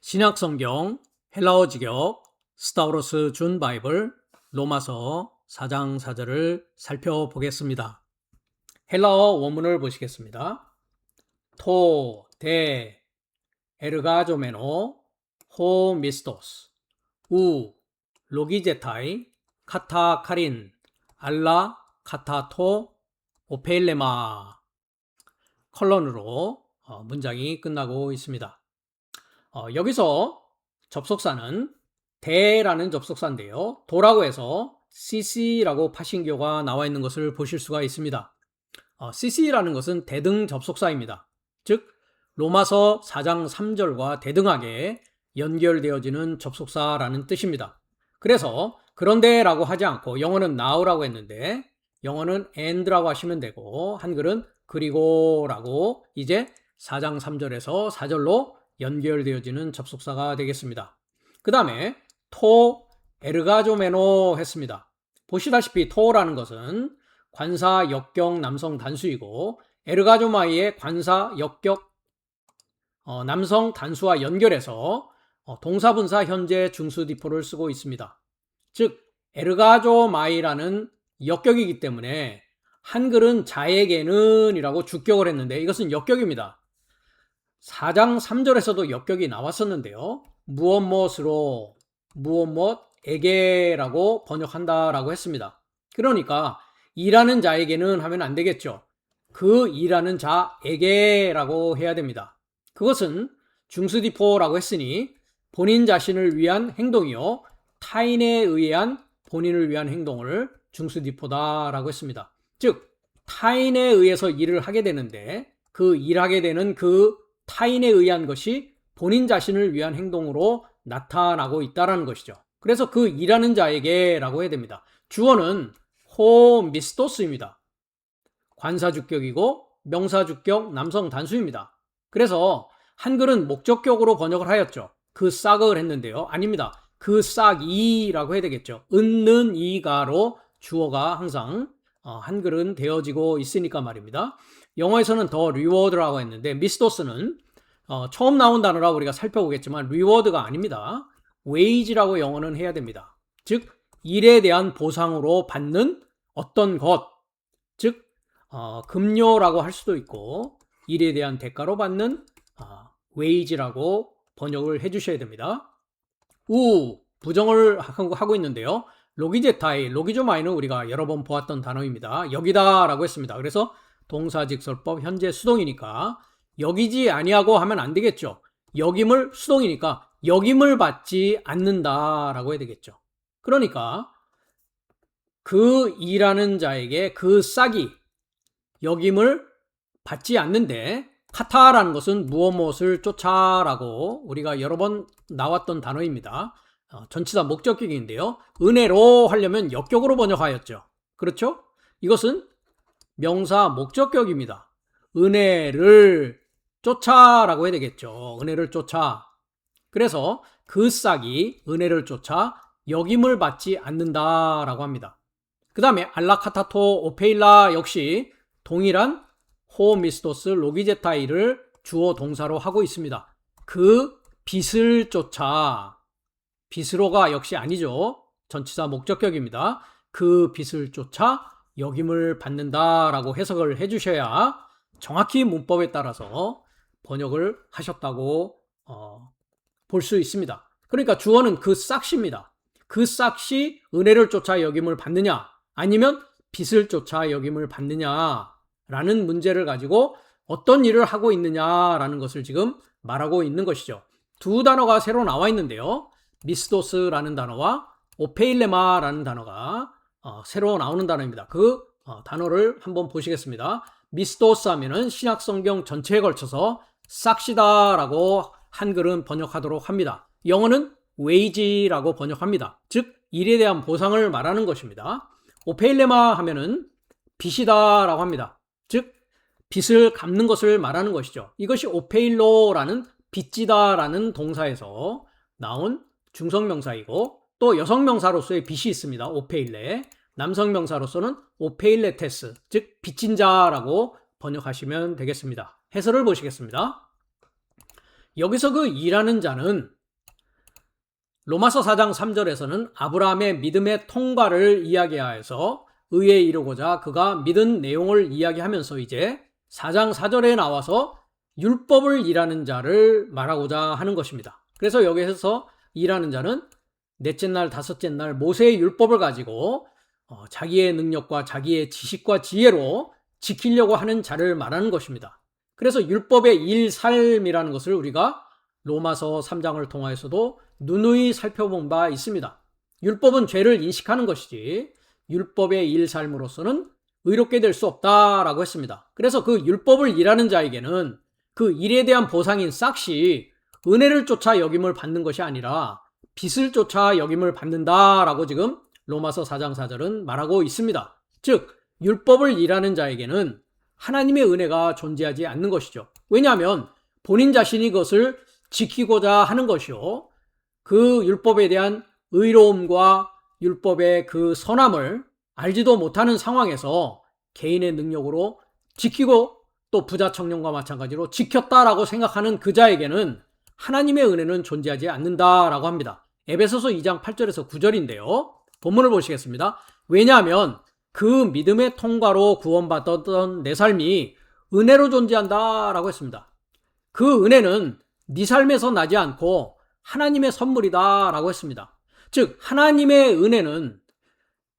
신약성경 헬라어 직역 스타우로스 준 바이블 로마서 4장 4절을 살펴보겠습니다. 헬라어 원문을 보시겠습니다. 토, 데, 에르가조메노, 호 미스토스, 우, 로기제타이, 카타 카린, 알라, 카타토, 오페일레마 컬런으로 문장이 끝나고 있습니다. 여기서 접속사는 대라는 접속사인데요. 도라고 해서 cc라고 파신교가 나와 있는 것을 보실 수가 있습니다. cc라는 것은 대등 접속사입니다. 즉 로마서 4장 3절과 대등하게 연결되어지는 접속사라는 뜻입니다. 그래서 그런데라고 하지 않고 영어는 now라고 했는데 영어는 and라고 하시면 되고 한글은 그리고라고 이제 4장 3절에서 4절로 연결되어지는 접속사가 되겠습니다. 그 다음에 토, 에르가조메노 했습니다. 보시다시피 토라는 것은 관사, 역격, 남성 단수이고 에르가조마이의 관사, 역격, 남성 단수와 연결해서 동사분사 현재 중수디포를 쓰고 있습니다. 즉 에르가조마이라는 역격이기 때문에 한글은 자에게는 이라고 주격을 했는데 이것은 역격입니다. 4장 3절에서도 역격이 나왔었는데요. 무엇 무엇으로 무엇 무엇에게라고 번역한다라고 했습니다. 그러니까 일하는 자에게는 하면 안 되겠죠. 그 일하는 자에게라고 해야 됩니다. 그것은 중수디포라고 했으니 본인 자신을 위한 행동이요. 타인에 의한 본인을 위한 행동을 중수디포다라고 했습니다. 즉 타인에 의해서 일을 하게 되는데 그 일하게 되는 그 타인에 의한 것이 본인 자신을 위한 행동으로 나타나고 있다는 것이죠. 그래서 그 일하는 자에게 라고 해야 됩니다. 주어는 호 미스토스입니다. 관사주격이고 명사주격 남성 단수입니다. 그래서 한글은 목적격으로 번역을 하였죠. 그 싹을 했는데요. 아닙니다. 그 싹이라고 해야 되겠죠. 은는 이가로 주어가 항상 한글은 되어지고 있으니까 말입니다. 영어에서는 더 리워드라고 했는데 미스토스는 처음 나온 단어라 우리가 살펴보겠지만 리워드가 아닙니다. wage라고 영어는 해야 됩니다. 즉 일에 대한 보상으로 받는 어떤 것, 즉 급료라고 할 수도 있고 일에 대한 대가로 받는 wage라고 번역을 해주셔야 됩니다. 부정을 하고 있는데요. 로기제타이, 로기조마이는 우리가 여러 번 보았던 단어입니다. 여기다 라고 했습니다. 그래서 동사직설법 현재 수동이니까 여기지 아니하고 하면 안 되겠죠. 여김을 수동이니까 여김을 받지 않는다 라고 해야 되겠죠. 그러니까 그 일하는 자에게 그 싹이 여김을 받지 않는데 카타라는 것은 무엇을 쫓아라고 우리가 여러 번 나왔던 단어입니다. 전치사 목적격인데요. 은혜로 하려면 역격으로 번역하였죠. 그렇죠? 이것은 명사 목적격입니다. 은혜를 쫓아라고 해야 되겠죠. 은혜를 쫓아. 그래서 그 싹이 은혜를 쫓아 역임을 받지 않는다라고 합니다. 그 다음에 알라카타토 오페일라 역시 동일한 호미스토스 로기제타이를 주어 동사로 하고 있습니다. 그 빛을 쫓아. 빛으로가 역시 아니죠. 전치사 목적격입니다. 그 빛을 쫓아 역임을 받는다라고 해석을 해주셔야 정확히 문법에 따라서 번역을 하셨다고 볼 수 있습니다. 그러니까 주어는 그 싹시입니다. 그 싹시 은혜를 쫓아 역임을 받느냐 아니면 빛을 쫓아 역임을 받느냐라는 문제를 가지고 어떤 일을 하고 있느냐라는 것을 지금 말하고 있는 것이죠. 두 단어가 새로 나와 있는데요. 미스토스라는 단어와 오페일레마라는 단어가 새로 나오는 단어입니다. 그 단어를 한번 보시겠습니다. 미스토스 하면은 신약성경 전체에 걸쳐서 싹시다라고 한글은 번역하도록 합니다. 영어는 wage라고 번역합니다. 즉 일에 대한 보상을 말하는 것입니다. 오페일레마 하면은 빚이다라고 합니다. 즉 빚을 갚는 것을 말하는 것이죠. 이것이 오페일로라는 빚지다라는 동사에서 나온 중성명사이고 또 여성명사로서의 빚이 있습니다. 오페일레. 남성명사로서는 오페일레테스, 즉 빚진 자라고 번역하시면 되겠습니다. 해설을 보시겠습니다. 여기서 그 일하는 자는 로마서 4장 3절에서는 아브라함의 믿음의 통과를 이야기하여서 의에 이르고자 그가 믿은 내용을 이야기하면서 이제 4장 4절에 나와서 율법을 일하는 자를 말하고자 하는 것입니다. 그래서 여기에서 일하는 자는 넷째 날, 다섯째 날 모세의 율법을 가지고 자기의 능력과 자기의 지식과 지혜로 지키려고 하는 자를 말하는 것입니다. 그래서 율법의 일삶이라는 것을 우리가 로마서 3장을 통하여서도 누누이 살펴본 바 있습니다. 율법은 죄를 인식하는 것이지 율법의 일삶으로서는 의롭게 될 수 없다라고 했습니다. 그래서 그 율법을 일하는 자에게는 그 일에 대한 보상인 싹시 은혜를 쫓아 여김을 받는 것이 아니라 빚을 쫓아 여김을 받는다라고 지금 로마서 4장 4절은 말하고 있습니다. 즉 율법을 일하는 자에게는 하나님의 은혜가 존재하지 않는 것이죠. 왜냐하면 본인 자신이 그것을 지키고자 하는 것이요, 그 율법에 대한 의로움과 율법의 그 선함을 알지도 못하는 상황에서 개인의 능력으로 지키고 또 부자 청년과 마찬가지로 지켰다라고 생각하는 그 자에게는 하나님의 은혜는 존재하지 않는다라고 합니다. 에베소서 2장 8절에서 9절인데요. 본문을 보시겠습니다. 왜냐하면 그 믿음의 통과로 구원받았던 내 삶이 은혜로 존재한다라고 했습니다. 그 은혜는 네 삶에서 나지 않고 하나님의 선물이다라고 했습니다. 즉 하나님의 은혜는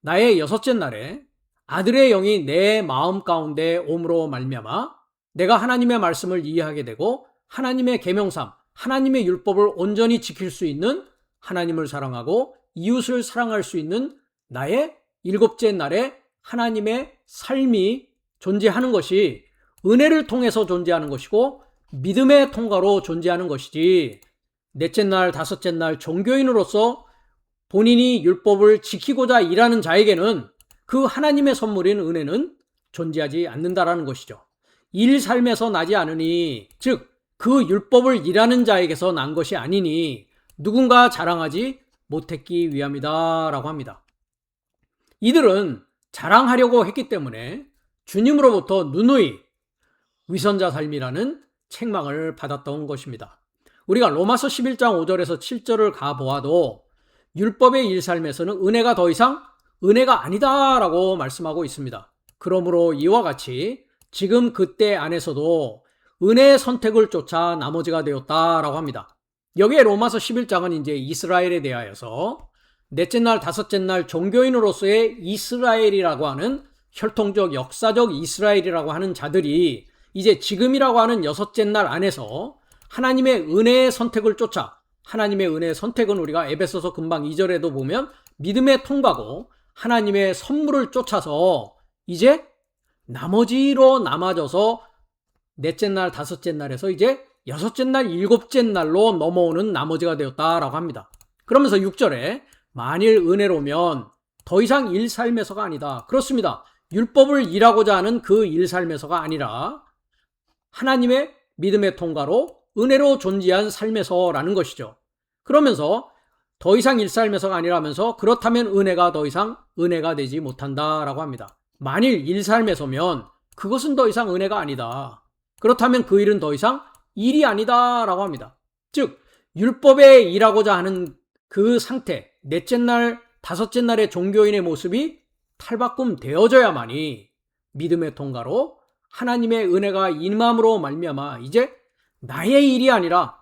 나의 여섯째 날에 아들의 영이 내 마음 가운데 옴으로 말미암아 내가 하나님의 말씀을 이해하게 되고 하나님의 계명삼, 하나님의 율법을 온전히 지킬 수 있는, 하나님을 사랑하고 이웃을 사랑할 수 있는 나의 일곱째 날에 하나님의 삶이 존재하는 것이 은혜를 통해서 존재하는 것이고 믿음의 통과로 존재하는 것이지, 넷째 날, 다섯째 날 종교인으로서 본인이 율법을 지키고자 일하는 자에게는 그 하나님의 선물인 은혜는 존재하지 않는다라는 것이죠. 일 삶에서 나지 않으니, 즉 그 율법을 일하는 자에게서 난 것이 아니니 누군가 자랑하지 못했기 위함이다 라고 합니다. 이들은 자랑하려고 했기 때문에 주님으로부터 누누이 위선자 삶이라는 책망을 받았던 것입니다. 우리가 로마서 11장 5절에서 7절을 가보아도 율법의 일삶에서는 은혜가 더 이상 은혜가 아니다라고 말씀하고 있습니다. 그러므로 이와 같이 지금 그때 안에서도 은혜의 선택을 쫓아 나머지가 되었다라고 합니다. 여기에 로마서 11장은 이제 이스라엘에 대하여서 넷째 날, 다섯째 날 종교인으로서의 이스라엘이라고 하는 혈통적, 역사적 이스라엘이라고 하는 자들이 이제 지금이라고 하는 여섯째 날 안에서 하나님의 은혜의 선택을 쫓아, 하나님의 은혜의 선택은 우리가 에베소서 금방 2절에도 보면 믿음의 통과고 하나님의 선물을 쫓아서 이제 나머지로 남아져서 넷째 날, 다섯째 날에서 이제 여섯째 날, 일곱째 날로 넘어오는 나머지가 되었다라고 합니다. 그러면서 6절에 만일 은혜로면 더 이상 일 삶에서가 아니다. 그렇습니다. 율법을 일하고자 하는 그 일 삶에서가 아니라 하나님의 믿음의 통과로 은혜로 존재한 삶에서라는 것이죠. 그러면서 더 이상 일 삶에서가 아니라면서 그렇다면 은혜가 더 이상 은혜가 되지 못한다라고 합니다. 만일 일 삶에서면 그것은 더 이상 은혜가 아니다. 그렇다면 그 일은 더 이상 일이 아니다라고 합니다. 즉 율법에 일하고자 하는 그 상태, 넷째 날, 다섯째 날의 종교인의 모습이 탈바꿈 되어져야만이 믿음의 통과로 하나님의 은혜가 임함으로 말미암아 이제 나의 일이 아니라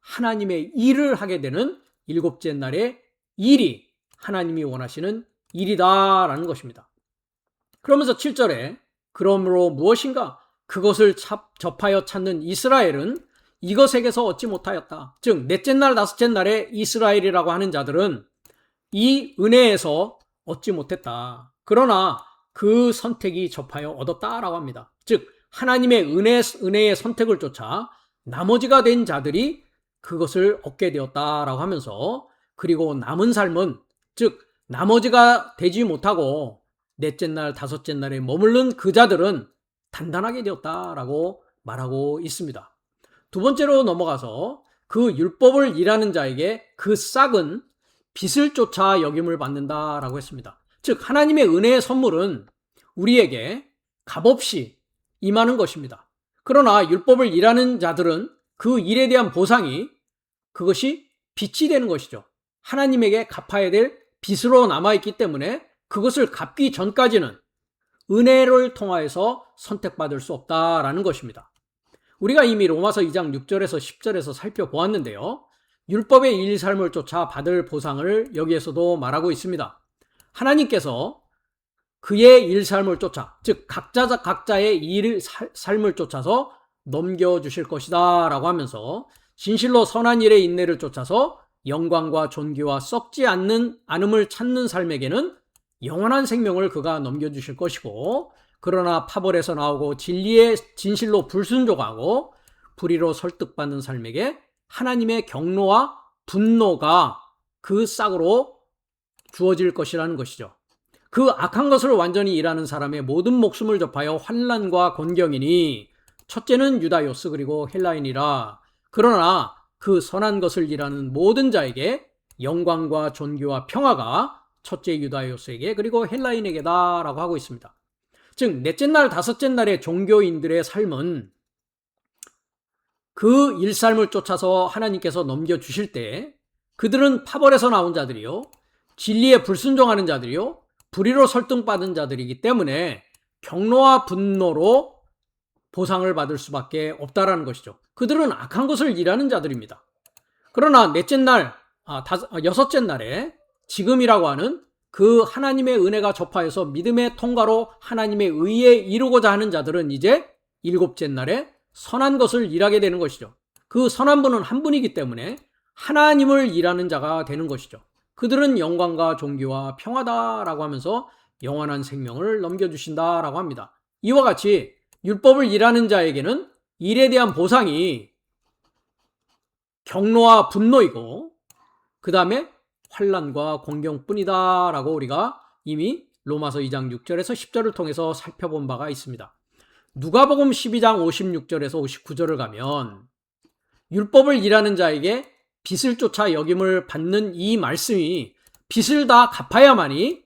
하나님의 일을 하게 되는 일곱째 날의 일이 하나님이 원하시는 일이다라는 것입니다. 그러면서 7절에 그러므로 무엇인가? 그것을 접하여 찾는 이스라엘은 이것에게서 얻지 못하였다. 즉 넷째 날, 다섯째 날에 이스라엘이라고 하는 자들은 이 은혜에서 얻지 못했다. 그러나 그 선택이 접하여 얻었다라고 합니다. 즉 하나님의 은혜의 선택을 쫓아 나머지가 된 자들이 그것을 얻게 되었다라고 하면서, 그리고 남은 삶은, 즉 나머지가 되지 못하고 넷째 날, 다섯째 날에 머무른 그 자들은 단단하게 되었다라고 말하고 있습니다. 두 번째로 넘어가서 그 율법을 일하는 자에게 그 싹은 빚을 쫓아 여김을 받는다라고 했습니다. 즉 하나님의 은혜의 선물은 우리에게 값없이 임하는 것입니다. 그러나 율법을 일하는 자들은 그 일에 대한 보상이 그것이 빚이 되는 것이죠. 하나님에게 갚아야 될 빚으로 남아있기 때문에 그것을 갚기 전까지는 은혜를 통하여서 선택받을 수 없다라는 것입니다. 우리가 이미 로마서 2장 6절에서 10절에서 살펴보았는데요. 율법의 일 삶을 쫓아 받을 보상을 여기에서도 말하고 있습니다. 하나님께서 그의 일 삶을 쫓아, 즉 각자의 일 삶을 쫓아서 넘겨주실 것이다 라고 하면서 진실로 선한 일의 인내를 쫓아서 영광과 존귀와 썩지 않음을 찾는 삶에게는 영원한 생명을 그가 넘겨주실 것이고, 그러나 파벌에서 나오고 진리의 진실로 불순종하고 불의로 설득받는 삶에게 하나님의 경노와 분노가 그 싹으로 주어질 것이라는 것이죠. 그 악한 것을 완전히 일하는 사람의 모든 목숨을 접하여 환난과 곤경이니 첫째는 유다요스 그리고 헬라인이라. 그러나 그 선한 것을 일하는 모든 자에게 영광과 존귀와 평화가 첫째 유다요스에게 그리고 헬라인에게다 라고 하고 있습니다. 즉 넷째 날 다섯째 날의 종교인들의 삶은 그 일삶을 쫓아서 하나님께서 넘겨주실 때 그들은 파벌에서 나온 자들이요, 진리에 불순종하는 자들이요, 불의로 설득받은 자들이기 때문에 경노와 분노로 보상을 받을 수밖에 없다라는 것이죠. 그들은 악한 것을 일하는 자들입니다. 그러나 여섯째 날에 지금이라고 하는 그 하나님의 은혜가 접하여서 믿음의 통과로 하나님의 의에 이루고자 하는 자들은 이제 일곱째 날에 선한 것을 일하게 되는 것이죠. 그 선한 분은 한 분이기 때문에 하나님을 일하는 자가 되는 것이죠. 그들은 영광과 존귀와 평화다라고 하면서 영원한 생명을 넘겨주신다라고 합니다. 이와 같이 율법을 일하는 자에게는 일에 대한 보상이 경노와 분노이고 그 다음에 환난과 공경뿐이다라고 우리가 이미 로마서 2장 6절에서 10절을 통해서 살펴본 바가 있습니다. 누가복음 12장 56절에서 59절을 가면 율법을 일하는 자에게 빚을 쫓아 여김을 받는 이 말씀이 빚을 다 갚아야만이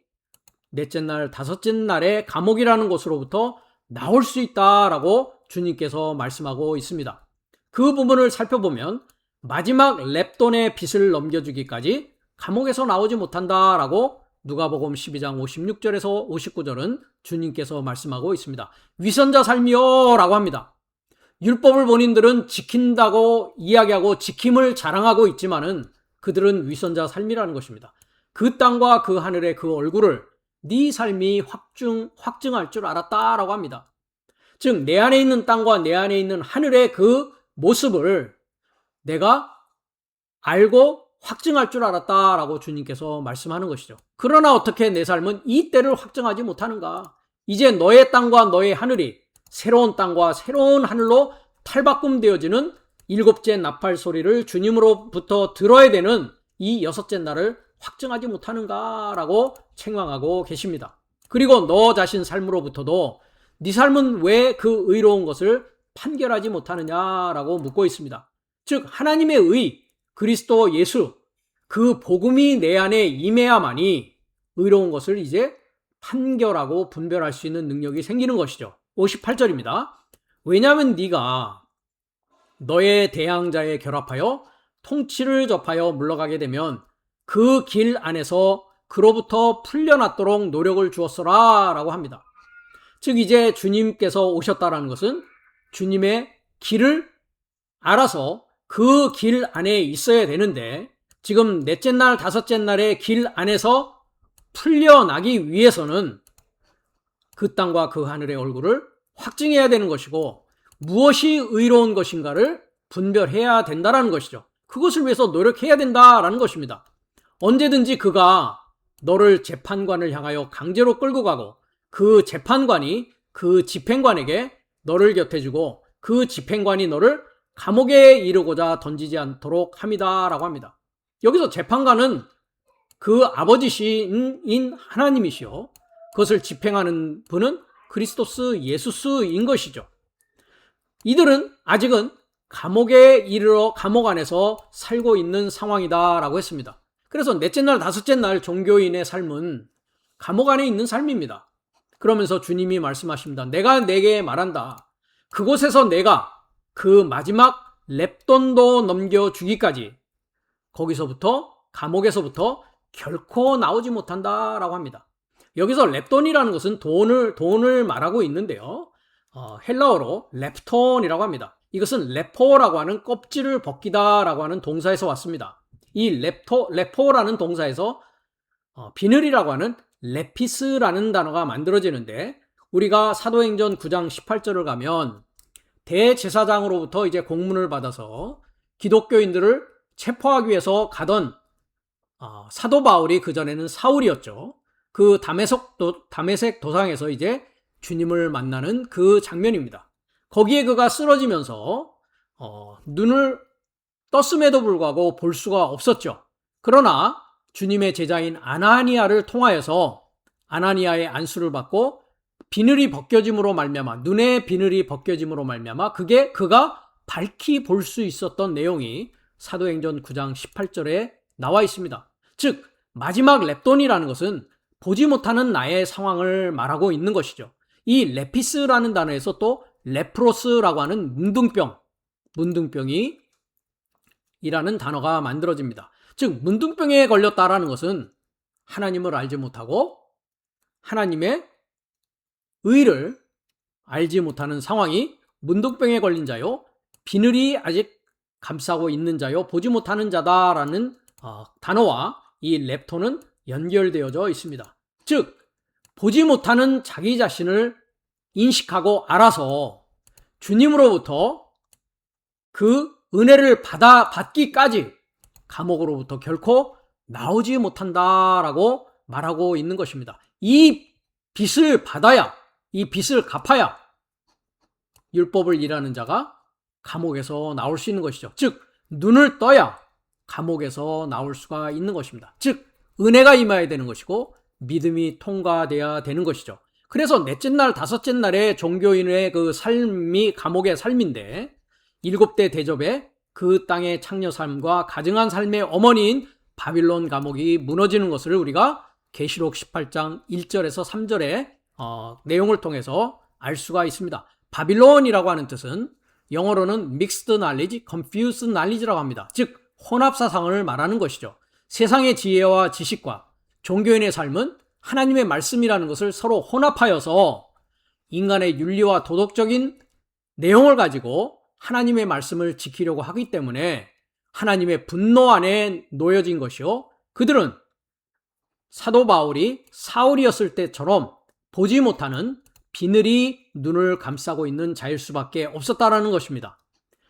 넷째 날, 다섯째 날에 감옥이라는 곳으로부터 나올 수 있다라고 주님께서 말씀하고 있습니다. 그 부분을 살펴보면 마지막 렙돈의 빚을 넘겨주기까지 감옥에서 나오지 못한다라고 누가복음 12장 56절에서 59절은 주님께서 말씀하고 있습니다. 위선자 삶이요 라고 합니다. 율법을 본인들은 지킨다고 이야기하고 지킴을 자랑하고 있지만은 그들은 위선자 삶이라는 것입니다. 그 땅과 그 하늘의 그 얼굴을 네 삶이 확증할 줄 알았다라고 합니다. 즉 내 안에 있는 땅과 내 안에 있는 하늘의 그 모습을 내가 알고 확증할 줄 알았다라고 주님께서 말씀하는 것이죠. 그러나 어떻게 내 삶은 이 때를 확증하지 못하는가? 이제 너의 땅과 너의 하늘이 새로운 땅과 새로운 하늘로 탈바꿈되어지는 일곱째 나팔 소리를 주님으로부터 들어야 되는 이 여섯째 날을 확증하지 못하는가라고 책망하고 계십니다. 그리고 너 자신 삶으로부터도 네 삶은 왜 그 의로운 것을 판결하지 못하느냐라고 묻고 있습니다. 즉 하나님의 의, 그리스도 예수, 그 복음이 내 안에 임해야만이 의로운 것을 이제 판결하고 분별할 수 있는 능력이 생기는 것이죠. 58절입니다. 왜냐하면 네가 너의 대항자에 결합하여 통치를 접하여 물러가게 되면 그 길 안에서 그로부터 풀려났도록 노력을 주었어라 라고 합니다. 즉 이제 주님께서 오셨다라는 것은 주님의 길을 알아서 그 길 안에 있어야 되는데 지금 넷째 날, 다섯째 날의 길 안에서 풀려나기 위해서는 그 땅과 그 하늘의 얼굴을 확증해야 되는 것이고 무엇이 의로운 것인가를 분별해야 된다는 것이죠. 그것을 위해서 노력해야 된다라는 것입니다. 언제든지 그가 너를 재판관을 향하여 강제로 끌고 가고 그 재판관이 그 집행관에게 너를 곁해주고 그 집행관이 너를 감옥에 이르고자 던지지 않도록 함이다라고 합니다. 여기서 재판관은 그 아버지신 하나님이시요 그것을 집행하는 분은 그리스도스 예수스인 것이죠. 이들은 아직은 감옥에 이르러 감옥 안에서 살고 있는 상황이다라고 했습니다. 그래서 넷째 날, 다섯째 날 종교인의 삶은 감옥 안에 있는 삶입니다. 그러면서 주님이 말씀하십니다. 내가 내게 말한다. 그곳에서 내가 그 마지막 렙돈도 넘겨주기까지 거기서부터 감옥에서부터 결코 나오지 못한다라고 합니다. 여기서 렙돈이라는 것은 돈을 말하고 있는데요. 헬라어로 렙톤이라고 합니다. 이것은 레포라고 하는 껍질을 벗기다라고 하는 동사에서 왔습니다. 이 레포라는 동사에서 비늘이라고 하는 레피스라는 단어가 만들어지는데, 우리가 사도행전 9장 18절을 가면 대제사장으로부터 이제 공문을 받아서 기독교인들을 체포하기 위해서 가던 사도 바울이, 그전에는 사울이었죠. 그 다메섹 도상에서 이제 주님을 만나는 그 장면입니다. 거기에 그가 쓰러지면서 눈을 떴음에도 불구하고 볼 수가 없었죠. 그러나 주님의 제자인 아나니아를 통하여서 아나니아의 안수를 받고 비늘이 벗겨짐으로 말미암아, 눈의 비늘이 벗겨짐으로 말미암아 그게 그가 밝히 볼 수 있었던 내용이 사도행전 9장 18절에 나와 있습니다. 즉 마지막 렙돈이라는 것은 보지 못하는 나의 상황을 말하고 있는 것이죠. 이 레피스라는 단어에서 또 레프로스라고 하는 문둥병이 이라는 단어가 만들어집니다. 즉 문둥병에 걸렸다라는 것은 하나님을 알지 못하고 하나님의 의를 알지 못하는 상황이 문둥병에 걸린 자요, 비늘이 아직 감싸고 있는 자요, 보지 못하는 자다라는 단어와 이 렙톤은 연결되어져 있습니다. 즉 보지 못하는 자기 자신을 인식하고 알아서 주님으로부터 그 은혜를 받기까지 감옥으로부터 결코 나오지 못한다라고 말하고 있는 것입니다. 이 빚을 받아야, 이 빚을 갚아야 율법을 일하는 자가 감옥에서 나올 수 있는 것이죠. 즉 눈을 떠야 감옥에서 나올 수가 있는 것입니다. 즉 은혜가 임해야 되는 것이고 믿음이 통과돼야 되는 것이죠. 그래서 넷째 날, 다섯째 날에 종교인의 그 삶이 감옥의 삶인데, 7대 대접에 그 땅의 창녀 삶과 가증한 삶의 어머니인 바빌론 감옥이 무너지는 것을 우리가 계시록 18장 1절에서 3절의 내용을 통해서 알 수가 있습니다. 바빌론이라고 하는 뜻은 영어로는 mixed knowledge, confused knowledge라고 합니다. 즉 혼합사상을 말하는 것이죠. 세상의 지혜와 지식과 종교인의 삶은 하나님의 말씀이라는 것을 서로 혼합하여서 인간의 윤리와 도덕적인 내용을 가지고 하나님의 말씀을 지키려고 하기 때문에 하나님의 분노 안에 놓여진 것이요, 그들은 사도 바울이 사울이었을 때처럼 보지 못하는 비늘이 눈을 감싸고 있는 자일 수밖에 없었다라는 것입니다.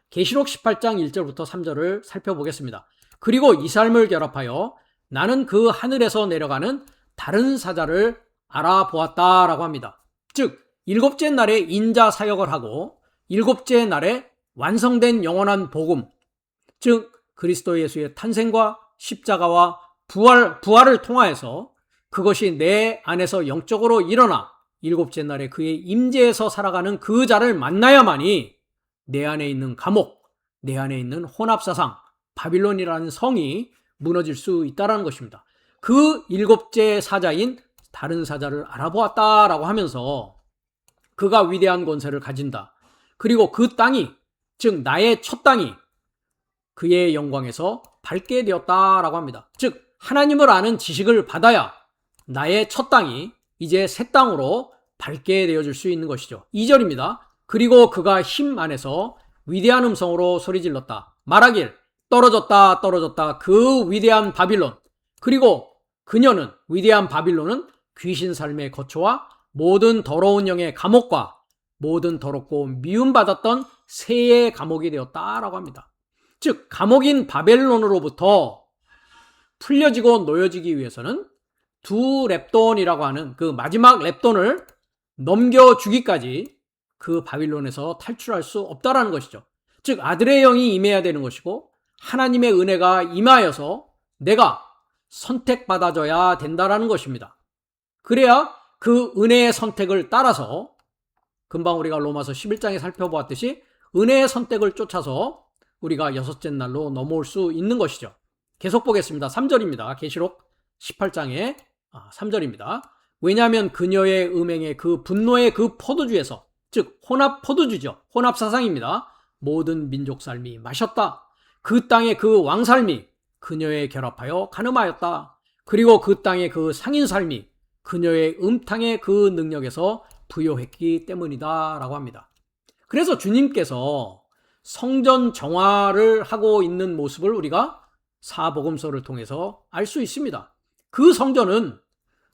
계시록 18장 1절부터 3절을 살펴보겠습니다. 그리고 이 삶을 결합하여 나는 그 하늘에서 내려가는 다른 사자를 알아보았다라고 합니다. 즉 7째 날에 인자 사역을 하고 7째 날에 완성된 영원한 복음, 즉 그리스도 예수의 탄생과 십자가와 부활을 통하여서 그것이 내 안에서 영적으로 일어나 7째 날에 그의 임재에서 살아가는 그 자를 만나야만이 내 안에 있는 감옥, 내 안에 있는 혼합사상, 바빌론이라는 성이 무너질 수 있다는 것입니다. 그 7째 사자인 다른 사자를 알아보았다라고 하면서 그가 위대한 권세를 가진다. 그리고 그 땅이, 즉 나의 첫 땅이 그의 영광에서 밝게 되었다라고 합니다. 즉 하나님을 아는 지식을 받아야 나의 첫 땅이 이제 새 땅으로 밝게 되어질 수 있는 것이죠. 2절입니다. 그리고 그가 힘 안에서 위대한 음성으로 소리질렀다. 말하길 떨어졌다 떨어졌다 그 위대한 바빌론. 그리고 그녀는, 위대한 바빌론은 귀신 삶의 거처와 모든 더러운 영의 감옥과 모든 더럽고 미움받았던 새의 감옥이 되었다라고 합니다. 즉 감옥인 바벨론으로부터 풀려지고 놓여지기 위해서는 두 렙돈이라고 하는 그 마지막 렙돈을 넘겨주기까지 그 바빌론에서 탈출할 수 없다라는 것이죠. 즉 아들의 영이 임해야 되는 것이고 하나님의 은혜가 임하여서 내가 선택받아줘야 된다라는 것입니다. 그래야 그 은혜의 선택을 따라서 금방 우리가 로마서 11장에 살펴보았듯이 은혜의 선택을 쫓아서 우리가 6째 날로 넘어올 수 있는 것이죠. 계속 보겠습니다. 3절입니다. 계시록 18장의 3절입니다. 왜냐하면 그녀의 음행의 그 분노의 그 포도주에서, 즉 혼합 포도주죠. 혼합 사상입니다. 모든 민족 삶이 마셨다. 그 땅의 그 왕 삶이, 그녀에 결합하여 간음하였다. 그리고 그 땅의 그 상인 삶이 그녀의 음탕의 그 능력에서 부요했기 때문이다 라고 합니다. 그래서 주님께서 성전 정화를 하고 있는 모습을 우리가 사복음서를 통해서 알 수 있습니다. 그 성전은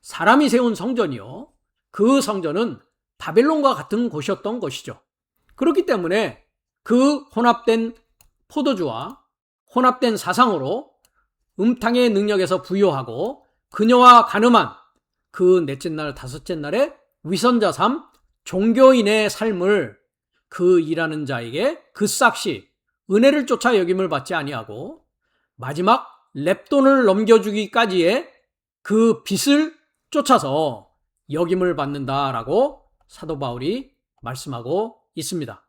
사람이 세운 성전이요, 그 성전은 바벨론과 같은 곳이었던 것이죠. 그렇기 때문에 그 혼합된 포도주와 혼합된 사상으로 음탕의 능력에서 부요하고 그녀와 간음한 그 넷째 날 다섯째 날에 위선자 삶, 종교인의 삶을 그 일하는 자에게 그 싹시 은혜를 쫓아 여김을 받지 아니하고 마지막 렙돈을 넘겨주기까지의 그 빚을 쫓아서 여김을 받는다라고 사도 바울이 말씀하고 있습니다.